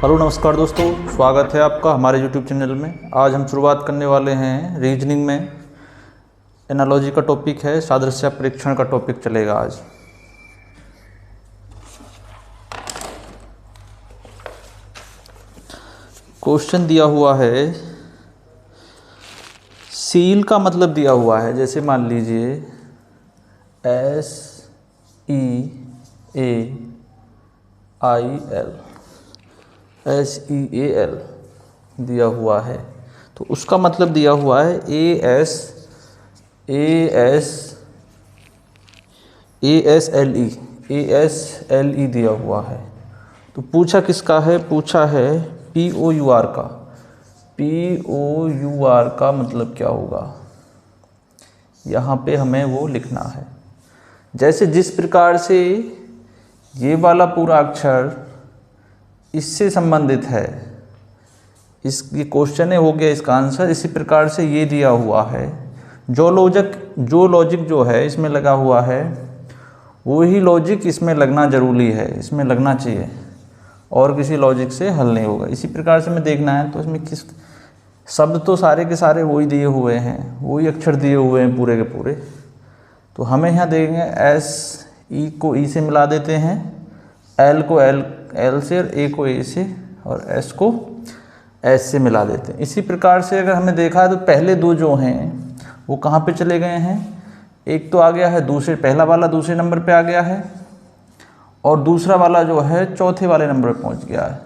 Hello नमस्कार दोस्तों, स्वागत है आपका हमारे YouTube चैनल में। आज हम शुरुआत करने वाले हैं रीजनिंग में। एनालॉजी का टॉपिक है, सादृश्य परीक्षण का टॉपिक चलेगा आज। क्वेश्चन दिया हुआ है, सील का मतलब दिया हुआ है, जैसे मान लीजिए SEAL दिया हुआ है, तो उसका मतलब दिया हुआ है ASLE दिया हुआ है। तो पूछा किसका है? पूछा है POUR का। POUR का मतलब क्या होगा, यहाँ पे हमें वो लिखना है। जैसे जिस प्रकार से ये वाला पूरा अक्षर इससे संबंधित है, ये क्वेश्चन है, हो गया इसका आंसर। इसी प्रकार से ये दिया हुआ है, जो लॉजिक जो है इसमें लगा हुआ है, वही लॉजिक इसमें लगना ज़रूरी है, इसमें लगना चाहिए, और किसी लॉजिक से हल नहीं होगा। इसी प्रकार से हमें देखना है, तो इसमें किस शब्द तो सारे के सारे वही दिए हुए हैं, वही अक्षर दिए हुए हैं पूरे के पूरे। तो हमें यहाँ देखेंगे SE को E से मिला देते हैं, L को L से, और A को A से, और S को S से मिला देते हैं। इसी प्रकार से अगर हमें देखा है तो पहले दो जो हैं वो कहाँ पे चले गए हैं? एक तो आ गया है पहला वाला दूसरे नंबर पे आ गया है, और दूसरा वाला जो है चौथे वाले नंबर पे पहुँच गया है।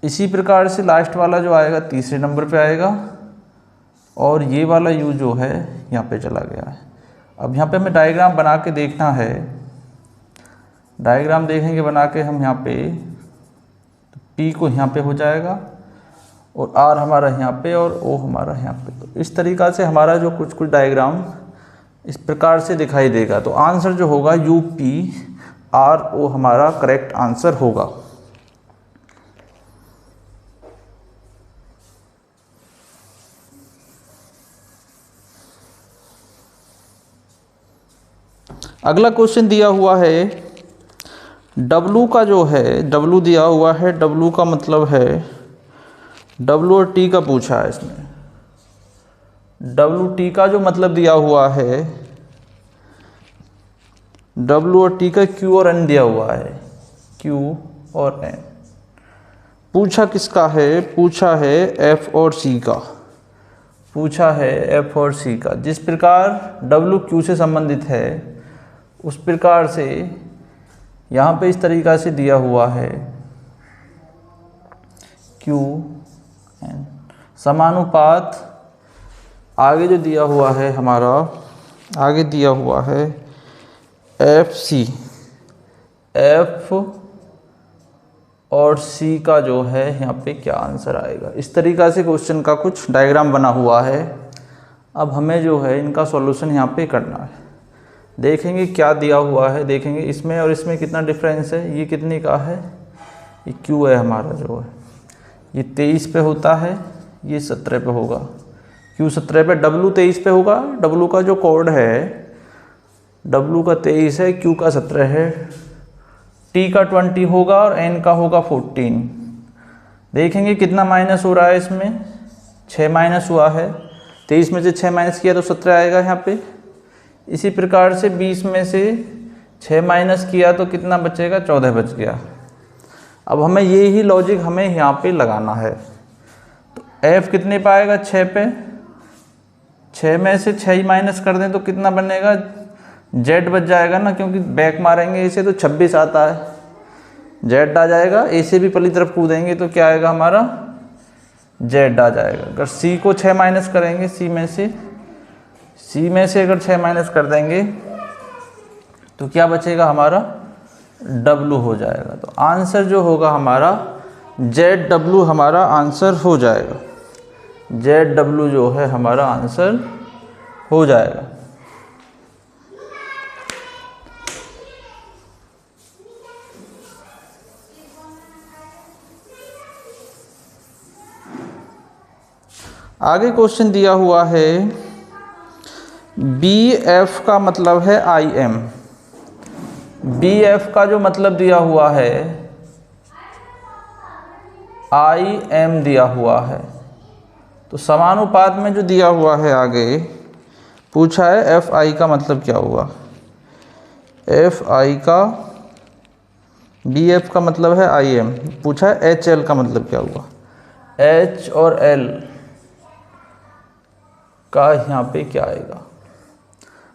इसी प्रकार से लास्ट वाला जो आएगा तीसरे नंबर पे आएगा, और ये वाला U जो है यहाँ पे चला गया है। अब यहाँ पे हमें डायग्राम बना के देखना है। डायग्राम देखेंगे बना के हम यहाँ पे, तो P को यहाँ पे हो जाएगा, और R हमारा यहाँ पे, और O हमारा यहाँ पे। तो इस तरीक़ा से हमारा जो कुछ डायग्राम इस प्रकार से दिखाई देगा। तो आंसर जो होगा UPRO हमारा करेक्ट आंसर होगा। अगला क्वेश्चन दिया हुआ है, W का जो है, W दिया हुआ है, W का मतलब है, W और T का पूछा है इसमें। WT का जो मतलब दिया हुआ है, W और T का Q और N दिया हुआ है, Q और N। पूछा किसका है? पूछा है F और C का। पूछा है F और C का। जिस प्रकार W Q से संबंधित है, उस प्रकार से यहाँ पे इस तरीक़ा से दिया हुआ है Q N समानुपात। आगे जो दिया हुआ है हमारा, आगे दिया हुआ है FC। F और C का जो है यहाँ पे क्या आंसर आएगा? इस तरीक़ा से क्वेश्चन का कुछ डायग्राम बना हुआ है। अब हमें जो है इनका सॉल्यूशन यहाँ पे करना है। देखेंगे क्या दिया हुआ है, देखेंगे इसमें और इसमें कितना डिफरेंस है। ये कितने का है? ये Q है हमारा जो है, ये 23 पे होता है, ये 17 पे होगा। Q 17 पे, W 23 पे होगा। W का जो कोड है, W का 23 है, Q का 17 है, T का 20 होगा, और N का होगा 14। देखेंगे कितना माइनस हो रहा है इसमें। 6 माइनस हुआ है, 23 में से 6 माइनस किया तो 17 आएगा यहाँ पे। इसी प्रकार से 20 में से 6 माइनस किया तो कितना बचेगा? 14 बच गया। अब हमें ये ही लॉजिक हमें यहाँ पे लगाना है। तो F कितने पे आएगा? 6 पे। 6 में से 6 ही माइनस कर दें तो कितना बनेगा? Z बच जाएगा ना, क्योंकि बैक मारेंगे इसे तो 26 आता है, Z आ जाएगा। A से भी पहली तरफ कूदेंगे तो क्या आएगा हमारा? Z आ जाएगा। अगर C को 6 माइनस करेंगे, C में से अगर 6 माइनस कर देंगे तो क्या बचेगा हमारा? W हो जाएगा। तो आंसर जो होगा हमारा ZW हमारा आंसर हो जाएगा। ZW जो है हमारा आंसर हो जाएगा। आगे क्वेश्चन दिया हुआ है, BF का मतलब है IM। BF का जो मतलब दिया हुआ है, IM दिया हुआ है। तो समानुपात में जो दिया हुआ है आगे पूछा है FI का मतलब क्या हुआ, FI का BF का मतलब है IM, पूछा है HL का मतलब क्या हुआ, H और L का यहाँ पे क्या आएगा।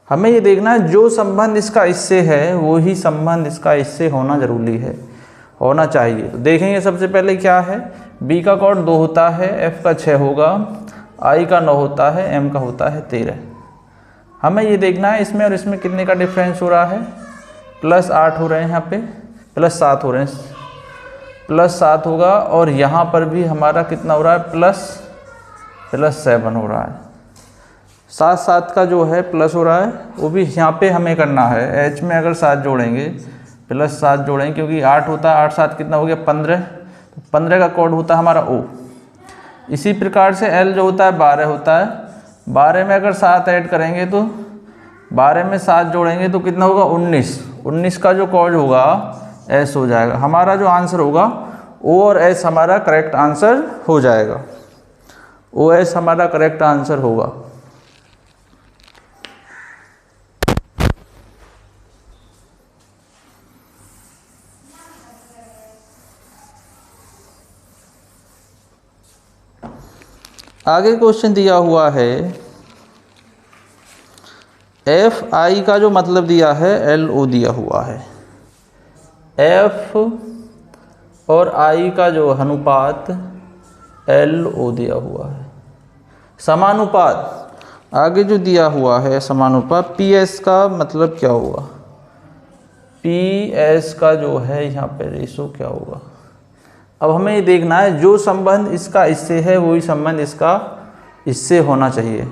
हमें ये देखना है जो संबंध इसका इससे है वो ही संबंध इसका इससे होना जरूरी है, होना चाहिए। तो देखेंगे सबसे पहले क्या है, B का कोड 2 होता है, F का 6 होगा, I का 9 होता है, M का होता है 13। हमें ये देखना है इसमें और इसमें कितने का डिफरेंस हो रहा है, +8 हो रहे हैं, यहाँ पे +7 हो रहे हैं, +7 होगा और यहाँ पर भी हमारा कितना हो रहा है, +7 हो रहा है। 7 का जो है प्लस हो रहा है वो भी यहाँ पे हमें करना है। H में अगर 7 जोड़ेंगे +7 जोड़ेंगे क्योंकि 8 होता है, 8 7 कितना हो गया 15, तो 15 का कोड होता है हमारा O। इसी प्रकार से L जो होता है 12 होता है, 12 में अगर 7 ऐड करेंगे तो 12 में 7 जोड़ेंगे तो कितना होगा 19, 19 का जो कोड होगा S हो जाएगा। हमारा जो आंसर होगा O और S हमारा करेक्ट आंसर हो जाएगा, OS हमारा करेक्ट आंसर होगा। आगे क्वेश्चन दिया हुआ है FI का जो मतलब दिया है LO दिया हुआ है, F और I का जो अनुपात LO दिया हुआ है। समानुपात आगे जो दिया हुआ है समानुपात PS का मतलब क्या होगा, PS का जो है यहाँ पे रेशो क्या होगा। अब हमें ये देखना है जो संबंध इसका इससे है वही संबंध इसका इससे होना चाहिए।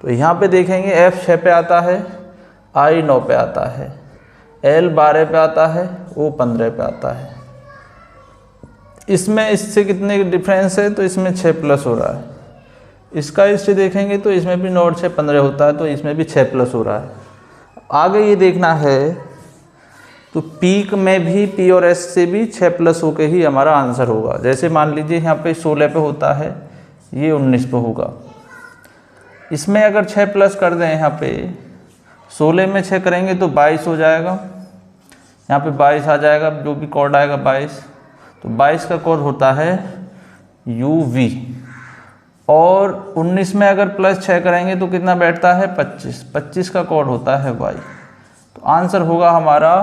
तो यहाँ पे देखेंगे F 6 पे आता है, I 9 पे आता है, L 12 पे आता है, O 15 पे आता है। इसमें इससे कितने डिफरेंस है, तो इसमें 6 प्लस हो रहा है। इसका इससे देखेंगे तो इसमें भी 9 और 6 15 होता है, तो इसमें भी 6 प्लस हो रहा है। आगे ये देखना है तो पीक में भी P और S से भी 6 प्लस होके ही हमारा आंसर होगा। जैसे मान लीजिए यहाँ पे 16 पे होता है, ये 19 पे होगा। इसमें अगर 6 प्लस कर दें, यहाँ पे 16 में 6 करेंगे तो 22 हो जाएगा, यहाँ पे 22 आ जाएगा, जो भी कोड आएगा 22। तो 22 का कोड होता है UV। और 19 में अगर +6 करेंगे तो कितना बैठता है 25, 25 का कोड होता है Y। तो आंसर होगा हमारा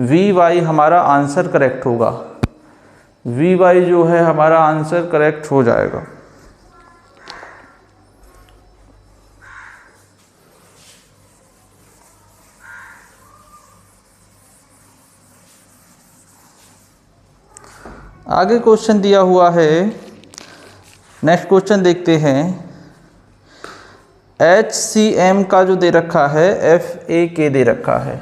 VY, हमारा आंसर करेक्ट होगा। VY जो है हमारा आंसर करेक्ट हो जाएगा। आगे क्वेश्चन दिया हुआ है, नेक्स्ट क्वेश्चन देखते हैं। HCM का जो दे रखा है FAK दे रखा है,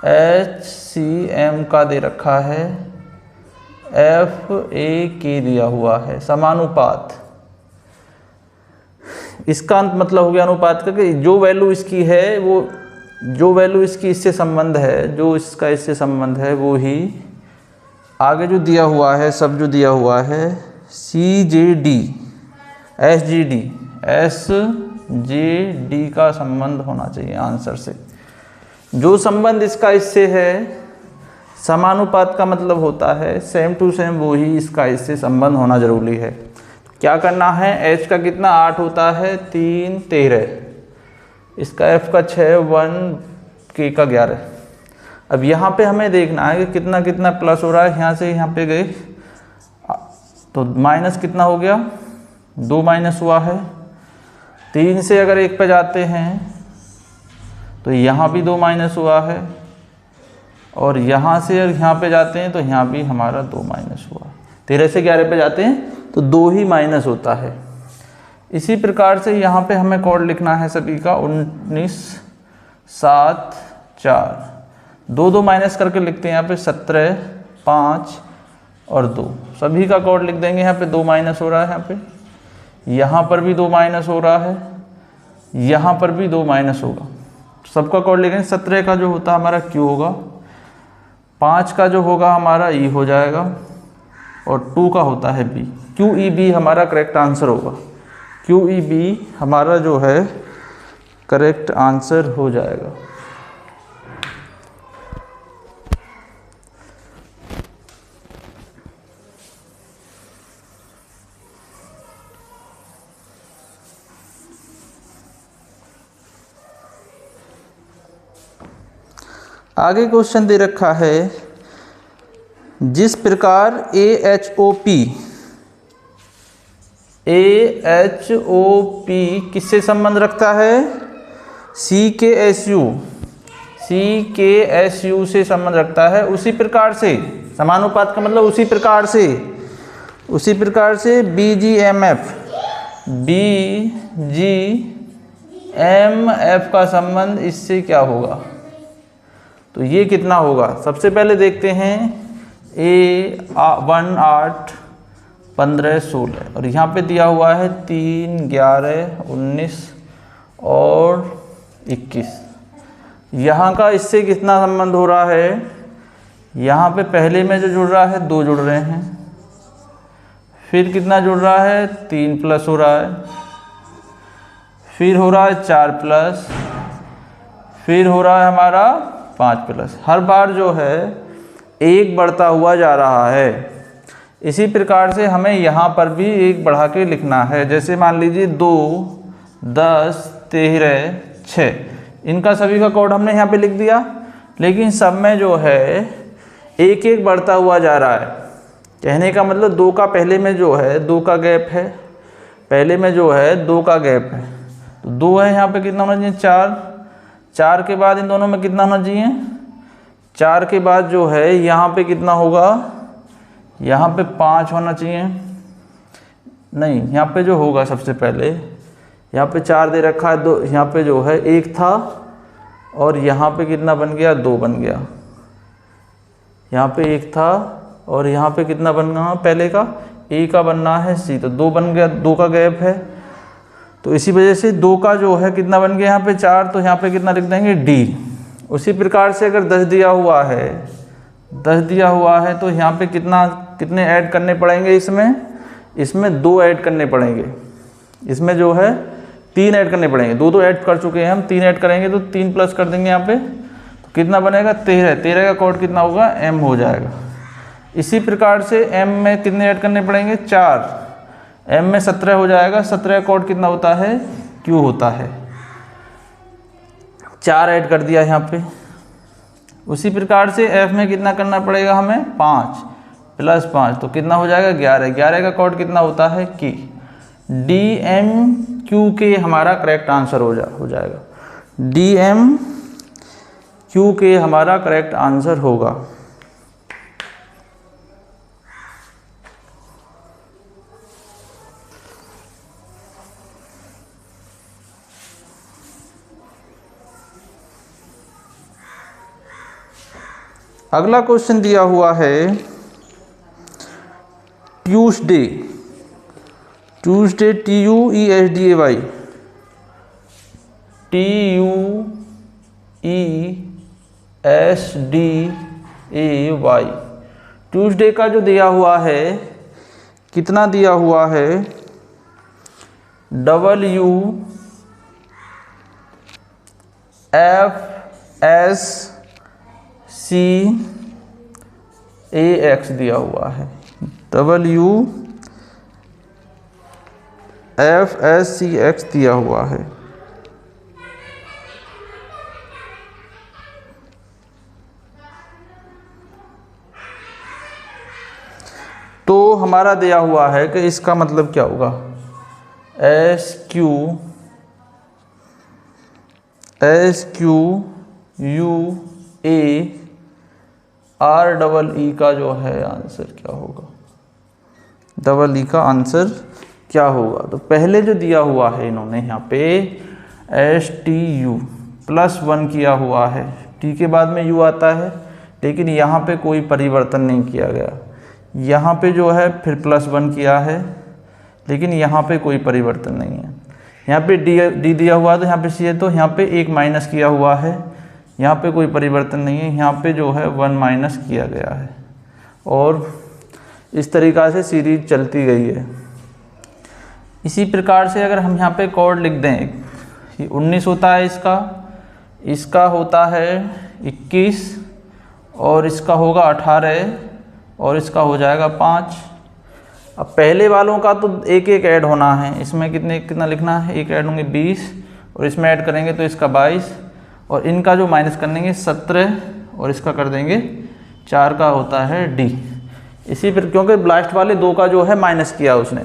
HCM का दे रखा है, FAK दिया हुआ है। समानुपात, इसका मतलब हो गया अनुपात का कि जो वैल्यू इसकी है वो, जो वैल्यू इसकी इससे संबंध है, जो इसका इससे संबंध है वो ही आगे जो दिया हुआ है, सब जो दिया हुआ है CJD SGD SJD का संबंध होना चाहिए आंसर से। जो संबंध इसका इससे है, समानुपात का मतलब होता है सेम टू सेम वो ही इसका इससे संबंध होना जरूरी है। क्या करना है, H का कितना 8 होता है, 3 13, इसका F का 6 1, K का 11। अब यहाँ पे हमें देखना है कि कितना कितना प्लस हो रहा है, यहाँ से यहाँ पे गए तो माइनस कितना हो गया, 2 माइनस हुआ है। 3 से अगर 1 पे जाते हैं तो यहाँ भी 2 माइनस हुआ है, और यहाँ से अगर यहाँ पे जाते हैं तो यहाँ भी हमारा 2 माइनस हुआ। 13 से 11 पे जाते हैं तो 2 ही माइनस होता है। इसी प्रकार से यहाँ पे हमें कोड लिखना है सभी का 19 7 4, 2 2 माइनस करके लिखते हैं यहाँ पे 17 5 और 2, सभी का कोड लिख देंगे। यहाँ पे 2 माइनस हो रहा है, यहाँ पर भी 2 माइनस हो रहा है, यहाँ पर भी 2 माइनस होगा, सबका कोड लिखेंगे। 17 का जो होता है हमारा Q होगा, 5 का जो होगा हमारा E हो जाएगा, और 2 का होता है बी। QEB हमारा करेक्ट आंसर होगा। QEB हमारा जो है करेक्ट आंसर हो जाएगा। आगे क्वेश्चन दे रखा है, जिस प्रकार AHOP किससे संबंध रखता है? CKSU से संबंध रखता है। उसी प्रकार से, समानुपात का मतलब उसी प्रकार से BGMF का संबंध इससे क्या होगा? तो ये कितना होगा? सबसे पहले देखते हैं A1 8 15 16 और यहाँ पे दिया हुआ है 3 11 19 और 21। यहाँ का इससे कितना संबंध हो रहा है? यहाँ पे पहले में जो जुड़ रहा है 2 जुड़ रहे हैं, फिर कितना जुड़ रहा है? 3 प्लस हो रहा है, फिर हो रहा है 4 प्लस, फिर हो रहा है हमारा 5 प्लस। हर बार जो है 1 बढ़ता हुआ जा रहा है। इसी प्रकार से हमें यहाँ पर भी 1 बढ़ा के लिखना है। जैसे मान लीजिए 2 10 13 6, इनका सभी का कोड हमने यहाँ पे लिख दिया, लेकिन सब में जो है 1 1 बढ़ता हुआ जा रहा है। कहने का मतलब 2 का पहले में जो है 2 का गैप है, पहले में जो है 2 का गैप है, तो 2 है, यहाँ पे कितना होना चाहिए? 4। 4 के बाद इन दोनों में कितना होना चाहिए? 4 के बाद जो है यहाँ पे कितना होगा? यहाँ पे 5 होना चाहिए। नहीं, यहाँ पे जो होगा सबसे पहले, यहाँ पे 4 दे रखा है, 2 यहाँ पे जो है 1 था और यहाँ पे कितना बन गया? 2 बन गया। यहाँ पे 1 था और यहाँ पे कितना बनना पहले का? A का बनना है C, तो 2 बन गया, 2 का गैप है। तो इसी वजह से 2 का जो है कितना बन गया? यहाँ पे 4, तो यहाँ पे कितना लिख देंगे? D। उसी प्रकार से अगर 10 दिया हुआ है तो यहाँ पे कितने ऐड करने पड़ेंगे? इसमें 2 ऐड करने पड़ेंगे। इसमें जो है 3 ऐड करने पड़ेंगे। 2 ऐड कर चुके हैं हम, 3 ऐड करेंगे तो 3 प्लस कर देंगे यहाँ पे, तो कितना बनेगा? 13। 13 का कोड कितना होगा? M हो जाएगा। इसी प्रकार से M में कितने ऐड करने पड़ेंगे? 4। M में 17 हो जाएगा। 17 का कोड कितना होता है? Q होता है। 4 ऐड कर दिया यहाँ पे। उसी प्रकार से F में कितना करना पड़ेगा हमें? 5 प्लस 5, तो कितना हो जाएगा? 11। 11 का कोड कितना होता है? K। DMQK हमारा करेक्ट आंसर हो जाएगा। DMQK हमारा करेक्ट आंसर होगा। अगला क्वेश्चन दिया हुआ है, ट्यूसडे TUESDAY TUESDAY। ट्यूसडे का जो दिया हुआ है, कितना दिया हुआ है? WFSCAX दिया हुआ है। WFSCX दिया हुआ है। तो हमारा दिया हुआ है कि इसका मतलब क्या होगा? SQUAREE का जो है आंसर क्या होगा? EE का आंसर क्या होगा? तो पहले जो दिया हुआ है इन्होंने यहाँ पे STU +1 किया हुआ है, T के बाद में U आता है, लेकिन यहाँ पे कोई परिवर्तन नहीं किया गया। यहाँ पे जो है फिर +1 किया है, लेकिन यहाँ पे कोई परिवर्तन नहीं है। यहाँ पे D दिया हुआ है तो यहाँ पे C है, तो यहाँ पे 1 माइनस किया हुआ है, यहाँ पे कोई परिवर्तन नहीं है। यहाँ पे जो है 1 माइनस किया गया है। और इस तरीक़ा से सीरीज चलती गई है। इसी प्रकार से अगर हम यहाँ पे कोड लिख दें, ये 19 होता है इसका होता है 21 और इसका होगा 18 और इसका हो जाएगा 5। अब पहले वालों का तो एक एक ऐड होना है, इसमें कितना लिखना है, एक ऐड होंगे 20 और इसमें ऐड करेंगे तो इसका 22 और इनका जो माइनस कर देंगे 17 और इसका कर देंगे 4 का होता है डी। इसी पर क्योंकि लास्ट वाले 2 का जो है माइनस किया उसने,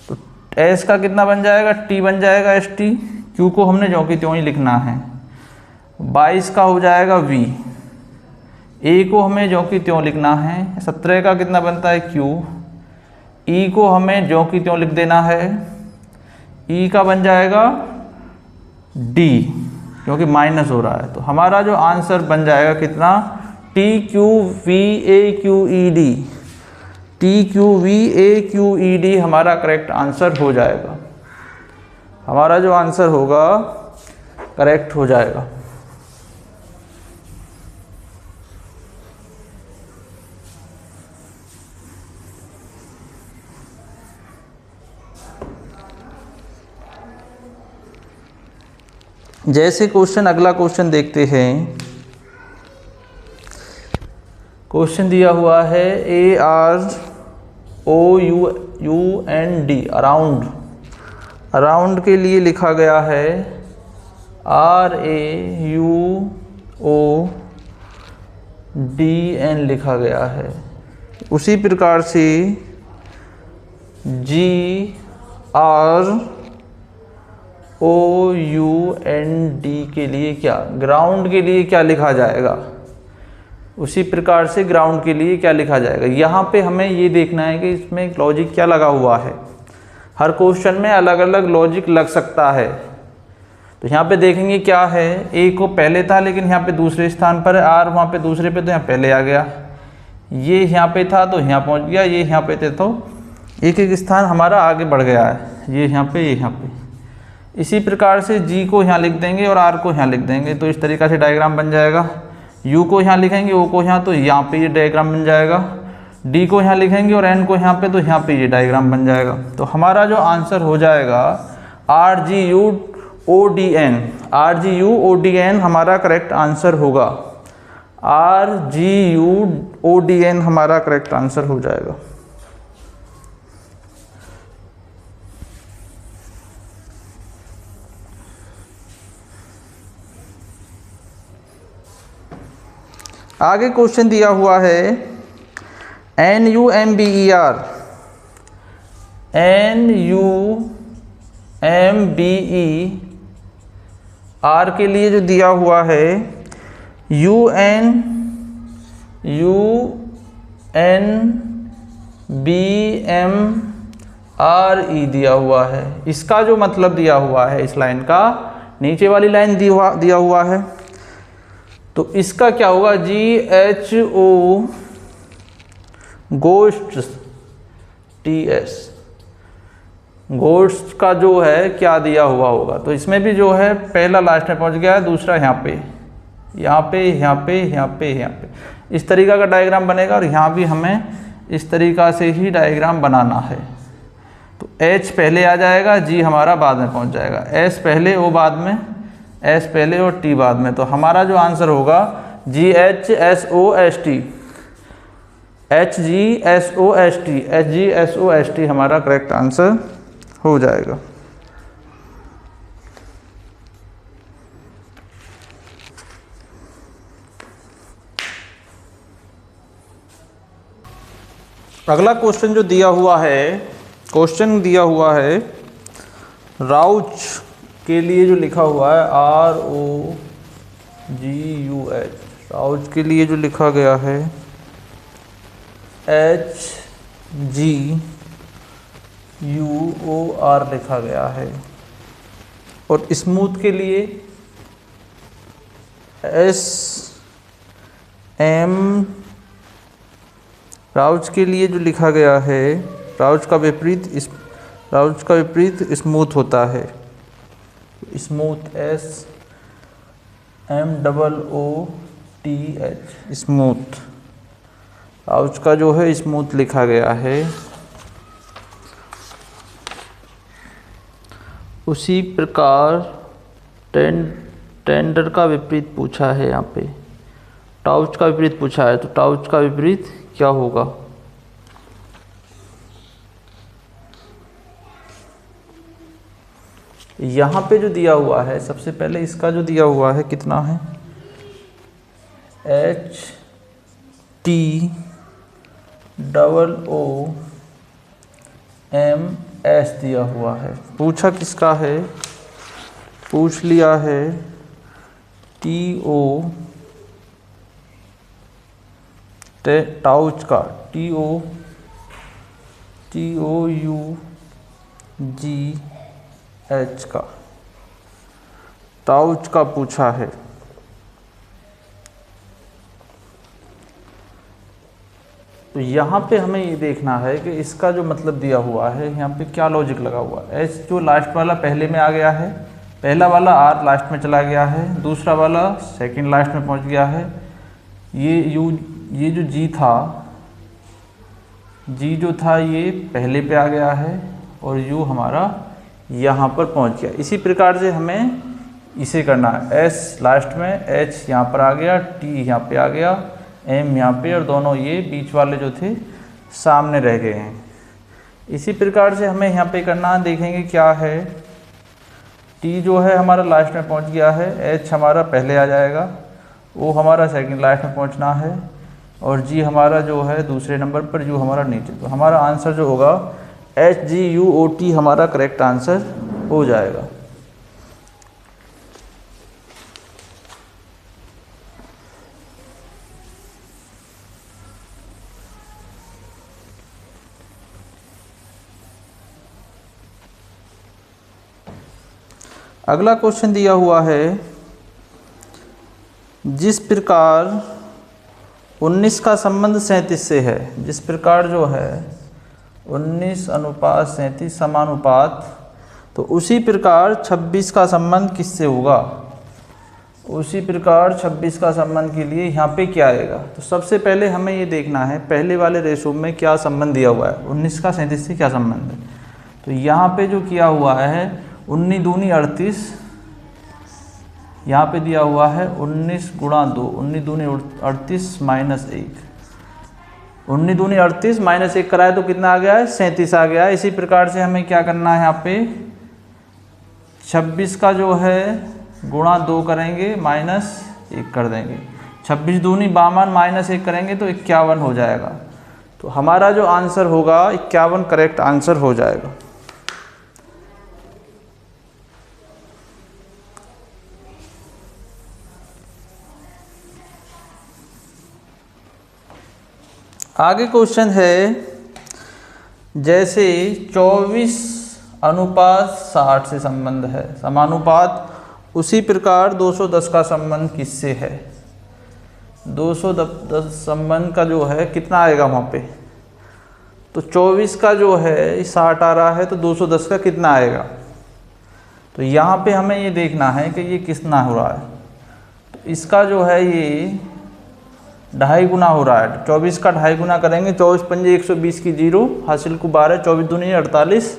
तो एस का कितना बन जाएगा, टी बन जाएगा एस टी, क्यू को हमने ज्यों की त्यों ही लिखना है। 22 का हो जाएगा वी, ए को हमें ज्यों की त्यों लिखना है। 17 का कितना बनता है क्यू, ई को हमें ज्यों की त्यों लिख देना है, ई का बन जाएगा डी क्योंकि माइनस हो रहा है। तो हमारा जो आंसर बन जाएगा कितना, T Q V A Q E D, T Q V A Q E D हमारा करेक्ट आंसर हो जाएगा। हमारा जो आंसर होगा करेक्ट हो जाएगा। जैसे क्वेश्चन, अगला क्वेश्चन देखते हैं। क्वेश्चन दिया हुआ है AROUND, अराउंड। अराउंड के लिए लिखा गया है RAUODN लिखा गया है। उसी प्रकार से GROUND के लिए क्या, ग्राउंड के लिए क्या लिखा जाएगा, उसी प्रकार से ग्राउंड के लिए क्या लिखा जाएगा। यहाँ पे हमें ये देखना है कि इसमें लॉजिक क्या लगा हुआ है। हर क्वेश्चन में अलग अलग लॉजिक लग सकता है। तो यहाँ पे देखेंगे क्या है, ए को पहले था लेकिन यहाँ पे दूसरे स्थान पर है, आर वहाँ पे दूसरे पे तो यहाँ पहले आ गया, ये यहाँ पे था तो यहाँ पहुँच गया, ये यहाँ पे थे तो एक एक स्थान हमारा आगे बढ़ गया है, ये यहाँ पे, ये यहाँ पे। इसी प्रकार से जी को यहाँ लिख देंगे और आर को यहाँ लिख देंगे, तो इस तरीक़ा से डायग्राम बन जाएगा। यू को यहाँ लिखेंगे, ओ को यहाँ, तो यहाँ पे ये डायग्राम बन जाएगा। डी को यहाँ लिखेंगे और एन को यहाँ पे, तो यहाँ पे ये डायग्राम बन जाएगा। तो हमारा जो आंसर हो जाएगा RGUODN, RGUODN हमारा करेक्ट आंसर होगा। RGUODN हमारा करेक्ट आंसर हो जाएगा। आगे क्वेश्चन दिया हुआ है NUMBER, NUMBER के लिए जो दिया हुआ है UNUNBMRE दिया हुआ है। इसका जो मतलब दिया हुआ है इस लाइन का, नीचे वाली लाइन दिया हुआ है, तो इसका क्या होगा, GHO गोस्ट TS, गोस्ट का जो है क्या दिया हुआ होगा। तो इसमें भी जो है पहला लास्ट में पहुंच गया है, दूसरा यहाँ पे, यहाँ पे, यहाँ पे, यहाँ पे, यहाँ पे, इस तरीका का डायग्राम बनेगा। और यहाँ भी हमें इस तरीका से ही डायग्राम बनाना है। तो H पहले आ जाएगा, G हमारा बाद में पहुँच जाएगा, S पहले, O बाद में, S पहले और T बाद में। तो हमारा जो आंसर होगा GHSOST, HGSOST, HGSOST हमारा करेक्ट आंसर हो जाएगा। अगला क्वेश्चन जो दिया हुआ है, क्वेश्चन दिया हुआ है राउच के लिए जो लिखा हुआ है ROGUH, राउच के लिए जो लिखा गया है HGUOR लिखा गया है, और स्मूथ के लिए SM, राउच के लिए जो लिखा गया है, राउच का विपरीत स्मूथ होता है, स्मूथ SMOOTH, स्मूथ। टाउच का जो है स्मूथ लिखा गया है। उसी प्रकार टेंडर का विपरीत पूछा है यहाँ पे, टाउच का विपरीत पूछा है, तो टाउच का विपरीत क्या होगा? यहाँ पे जो दिया हुआ है, सबसे पहले इसका जो दिया हुआ है कितना है, HTOOMS दिया हुआ है। पूछा किसका है? पूछ लिया है टाउच का, TOUGH का, टाउच का पूछा है। तो यहाँ पे हमें ये देखना है कि इसका जो मतलब दिया हुआ है, यहाँ पे क्या लॉजिक लगा हुआ है। एच जो लास्ट वाला पहले में आ गया है, पहला वाला आर लास्ट में चला गया है, दूसरा वाला सेकंड लास्ट में पहुँच गया है। ये जो जी था, जी जो था ये पहले पे आ गया है, और यू हमारा यहाँ पर पहुँच गया। इसी प्रकार से हमें इसे करना है। एस लास्ट में, एच यहाँ पर आ गया, टी यहाँ पे आ गया, एम यहाँ पे, और दोनों ये बीच वाले जो थे सामने रह गए हैं। इसी प्रकार से हमें यहाँ पे करना है। देखेंगे क्या है, टी जो है हमारा लास्ट में पहुँच गया है, एच हमारा पहले आ जाएगा, ओ हमारा सेकंड लास्ट में पहुँचना है, और जी हमारा जो है दूसरे नंबर पर, यू हमारा नीचे। तो हमारा आंसर जो होगा HGUOT हमारा करेक्ट आंसर हो जाएगा। अगला क्वेश्चन दिया हुआ है, जिस प्रकार 19 का संबंध 37 से है, जिस प्रकार जो है 19:37 समानुपात, तो उसी प्रकार 26 का संबंध किससे होगा? उसी प्रकार 26 का संबंध के लिए यहाँ पे क्या आएगा? तो सबसे पहले हमें ये देखना है पहले वाले रेशो में क्या संबंध दिया हुआ है, 19 का 37 से क्या संबंध है। तो यहाँ पे जो किया हुआ है 19 दूनी 38, यहाँ पे दिया हुआ है 19 गुणा 2, 19 दूनी 38 माइनस 1, 19 दूनी 38 माइनस 1 कराए तो कितना आ गया है? 37 आ गया है। इसी प्रकार से हमें क्या करना है, यहाँ पे 26 का जो है गुणा 2 करेंगे, माइनस 1 कर देंगे, 26 दूनी 52 माइनस 1 करेंगे तो 51 हो जाएगा। तो हमारा जो आंसर होगा 51 करेक्ट आंसर हो जाएगा। आगे क्वेश्चन है, जैसे 24:60 से संबंध है, समानुपात, उसी प्रकार 210 का संबंध किससे है? 210 संबंध का जो है कितना आएगा वहाँ पे? तो 24 का जो है 60 आ रहा है, तो 210 का कितना आएगा? तो यहाँ पे हमें ये देखना है कि ये कितना हो रहा है। तो इसका जो है ये 2.5 गुना हो रहा है। 24 का 2.5 गुना करेंगे, 24 पंजे 120 की 0 हासिल को 12, 24 दूनी 48,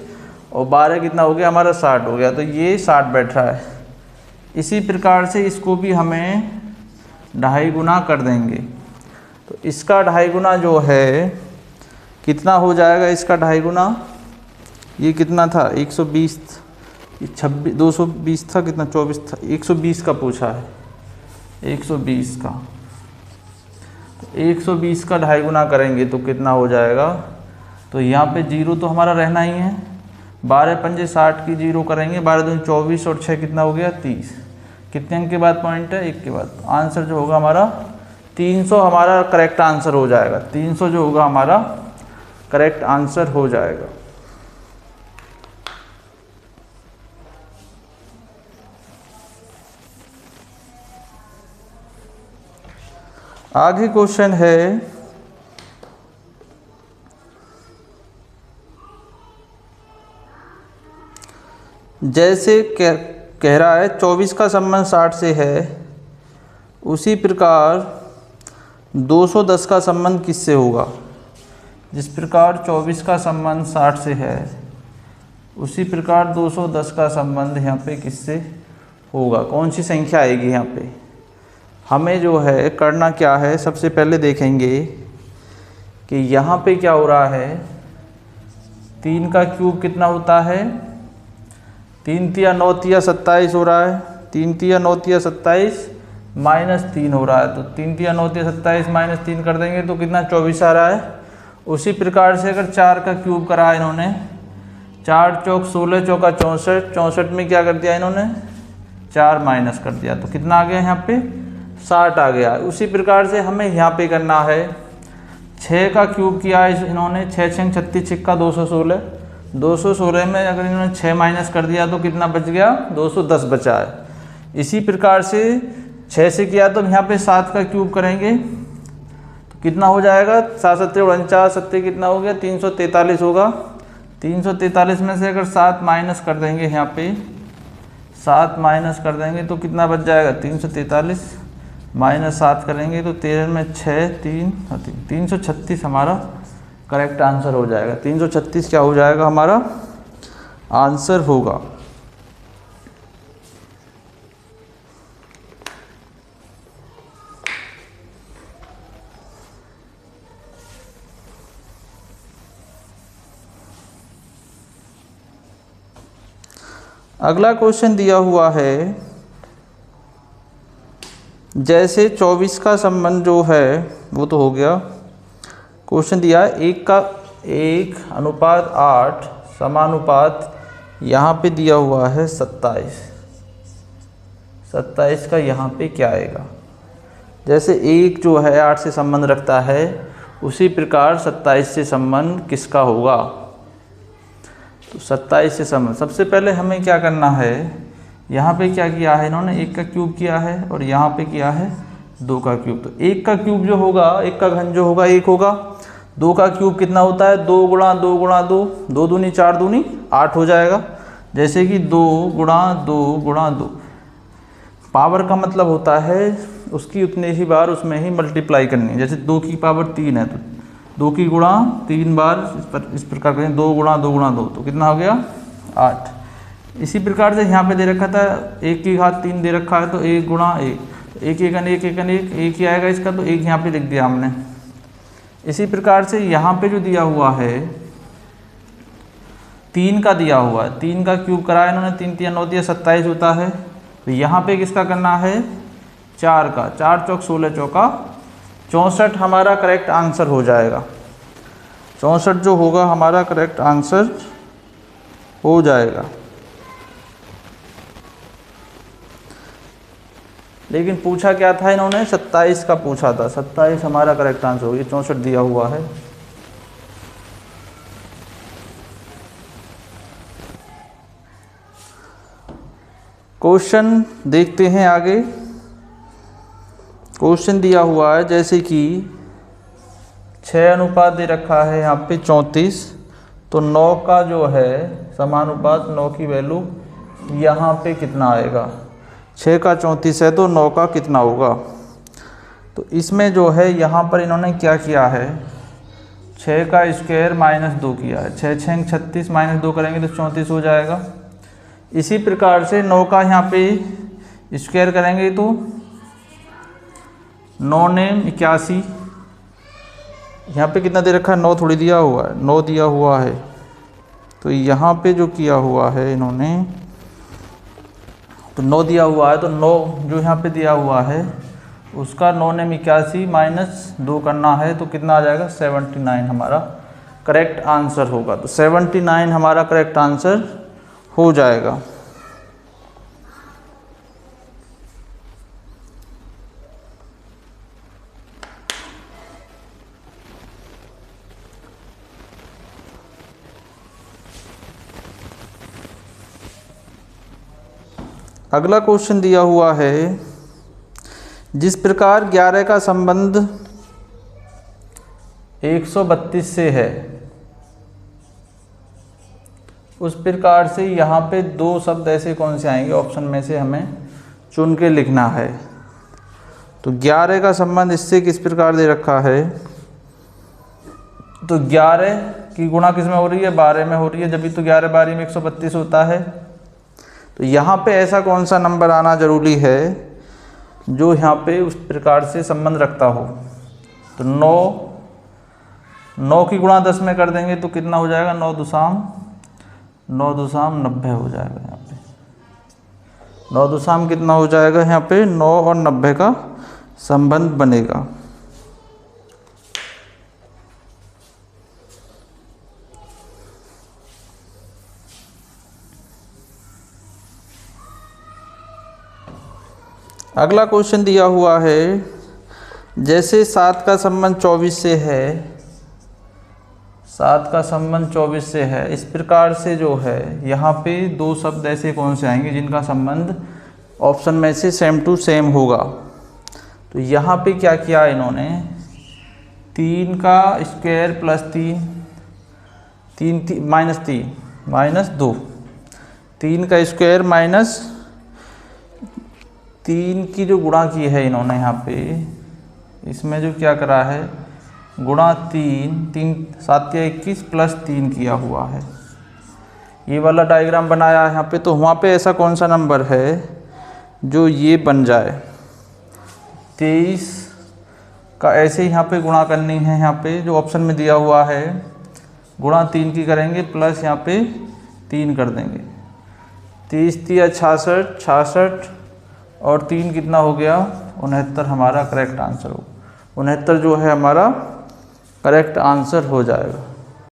और 12 कितना हो गया हमारा 60 हो गया, तो ये 60 बैठ रहा है। इसी प्रकार से इसको भी हमें 2.5 गुना कर देंगे, तो इसका 2.5 गुना जो है कितना हो जाएगा? इसका 2.5 गुना ये कितना था? 120, 26 220 था, कितना 24 था, 120 का पूछा है, 120 का, तो 120 का 2.5 गुना करेंगे तो कितना हो जाएगा? तो यहाँ पे 0 तो हमारा रहना ही है, 12 पंजे 60 की 0 करेंगे, 12 दूनी 24 और 6 कितना हो गया 30। कितने अंक के बाद पॉइंट है? 1 के बाद। आंसर जो होगा हमारा 300 हमारा करेक्ट आंसर हो जाएगा। 300 जो होगा हमारा करेक्ट आंसर हो जाएगा। आगे क्वेश्चन है, जैसे कह रहा है 24 का संबंध 60 से है, उसी प्रकार 210 का संबंध किससे होगा? जिस प्रकार 24 का संबंध 60 से है, उसी प्रकार 210 का संबंध यहाँ पे किससे होगा? कौन सी संख्या आएगी यहाँ पे? हमें जो है करना क्या है, सबसे पहले देखेंगे कि यहाँ पे क्या हो रहा है। 3 का क्यूब कितना होता है? 3 तिया 9 तिया 27 हो रहा है। 3 तिया 9 तिया 27 माइनस 3 हो रहा है, तो 3 तिया 9 तिया 27 माइनस 3 कर देंगे तो कितना 24 आ रहा है। उसी प्रकार से अगर 4 का क्यूब करा इन्होंने, 4 चौक 16 चौका 64, 64 में क्या कर दिया इन्होंने 4 माइनस कर दिया, तो कितना आ गया यहाँ पे 60 आ गया। उसी प्रकार से हमें यहाँ पे करना है, 6 का क्यूब किया है इन्होंने, 6 6 36 6 का 216, 216 में अगर इन्होंने 6 माइनस कर दिया तो कितना बच गया 210 बचा है। इसी प्रकार से 6 से किया तो यहाँ पे 7 का क्यूब करेंगे तो कितना हो जाएगा 7 7 49 7 कितना हो गया 343 होगा। 343 में से अगर 7 माइनस कर देंगे, यहाँ पे 7 माइनस कर देंगे तो कितना बच जाएगा 343 माइनस 7 करेंगे तो 13 में 6 3 336 हमारा करेक्ट आंसर हो जाएगा। 336 क्या हो जाएगा हमारा आंसर होगा। अगला क्वेश्चन दिया हुआ है, जैसे 24 का संबंध जो है वो तो हो गया। क्वेश्चन दिया है 1:8 समानुपात, यहाँ पे दिया हुआ है 27। 27 का यहाँ पे क्या आएगा? जैसे 1 जो है 8 से संबंध रखता है, उसी प्रकार 27 से संबंध किसका होगा? तो 27 से संबंध, सबसे पहले हमें क्या करना है, यहाँ पे क्या किया है इन्होंने 1 का क्यूब किया है और यहाँ पे किया है 2 का क्यूब। तो 1 का क्यूब जो होगा, 1 का घन जो होगा 1 होगा। 2 का क्यूब कितना होता है 2 गुणा 2 गुणा 2, 2 दूनी 4 दूनी 8 हो जाएगा। जैसे कि 2 गुणा 2 गुणा 2, पावर का मतलब होता है उसकी उतने ही बार उसमें ही मल्टीप्लाई करनी है। जैसे 2 की पावर 3 है तो 2 की गुणा 3 बार इस प्रकार करें, 2 गुणा 2 गुणा 2 तो कितना हो गया 8। इसी प्रकार से यहाँ पे दे रखा था 1 की घात 3 दे रखा है तो 1 गुणा 1, 1 1 1 1 1 1 ही आएगा इसका, तो 1 यहाँ पे लिख दिया हमने। इसी प्रकार से यहाँ पे जो दिया हुआ है 3 का दिया हुआ है, 3 का क्यूब कराया इन्होंने, 3 3 9 दिया 27 होता है। तो यहाँ पे किसका करना है 4 का, 4 चौक 16 चौका 64 हमारा करेक्ट आंसर हो जाएगा। 64 जो होगा हमारा करेक्ट आंसर हो जाएगा। लेकिन पूछा क्या था इन्होंने 27 का पूछा था, 27 हमारा करेक्ट आंसर होगा, 64 दिया हुआ है। क्वेश्चन देखते हैं आगे। क्वेश्चन दिया हुआ है जैसे कि 6 अनुपात दे रखा है यहाँ पे 34, तो 9 का जो है समानुपात 9 की वैल्यू यहाँ पे कितना आएगा? 6 का 34 है तो 9 का कितना होगा? तो इसमें जो है यहाँ पर इन्होंने क्या किया है 6 का स्क्वायर माइनस 2 किया है। 6 6 36 माइनस 2 करेंगे तो 34 हो जाएगा। इसी प्रकार से 9 का यहाँ पे स्क्वायर करेंगे तो 9 नेम 81, यहाँ पे कितना दे रखा है 9 थोड़ी दिया हुआ है, 9 दिया हुआ है। तो यहाँ पे जो किया हुआ है इन्होंने, तो 9 दिया हुआ है तो 9 जो यहाँ पे दिया हुआ है उसका 9 नेम 81 माइनस 2 करना है तो कितना आ जाएगा 79 हमारा करेक्ट आंसर होगा। तो 79 हमारा करेक्ट आंसर हो जाएगा। अगला क्वेश्चन दिया हुआ है, जिस प्रकार 11 का संबंध 132 से है, उस प्रकार से यहाँ पे 2 शब्द ऐसे कौन से आएंगे ऑप्शन में से हमें चुन के लिखना है। तो 11 का संबंध इससे किस प्रकार दे रखा है, तो 11 की गुणा किस में हो रही है, 12 में हो रही है, जब भी तो 11 12 में 132 होता है। तो यहाँ पे ऐसा कौन सा नंबर आना जरूरी है जो यहाँ पे उस प्रकार से संबंध रखता हो। तो 9 की गुणा 10 में कर देंगे तो कितना हो जाएगा, 9 दुसाम 90 हो जाएगा। यहाँ पे 9 दुसाम कितना हो जाएगा, यहाँ पे 9 और 90 का संबंध बनेगा। अगला क्वेश्चन दिया हुआ है, जैसे 7 का संबंध 24 से है, 7 का संबंध 24 से है, इस प्रकार से जो है यहाँ पे दो शब्द ऐसे कौन से आएंगे जिनका संबंध ऑप्शन में से सेम टू सेम होगा। तो यहाँ पे क्या किया इन्होंने, 3 का स्क्वायर प्लस 3 माइनस 2, 3 का स्क्वायर माइनस 3 की जो गुणा की है इन्होंने यहाँ पे, इसमें जो क्या करा है गुणा 3 7 या 21 प्लस 3 किया हुआ है, ये वाला डायग्राम बनाया है यहाँ पे। तो वहाँ पे ऐसा कौन सा नंबर है जो ये बन जाए, 23 का ऐसे ही यहाँ पे गुणा करनी है, यहाँ पे जो ऑप्शन में दिया हुआ है गुणा 3 की करेंगे प्लस यहाँ पे 3 कर देंगे, 30 3 66 और 3 कितना हो गया 69 हमारा करेक्ट आंसर हो, 69 जो है हमारा करेक्ट आंसर हो जाएगा।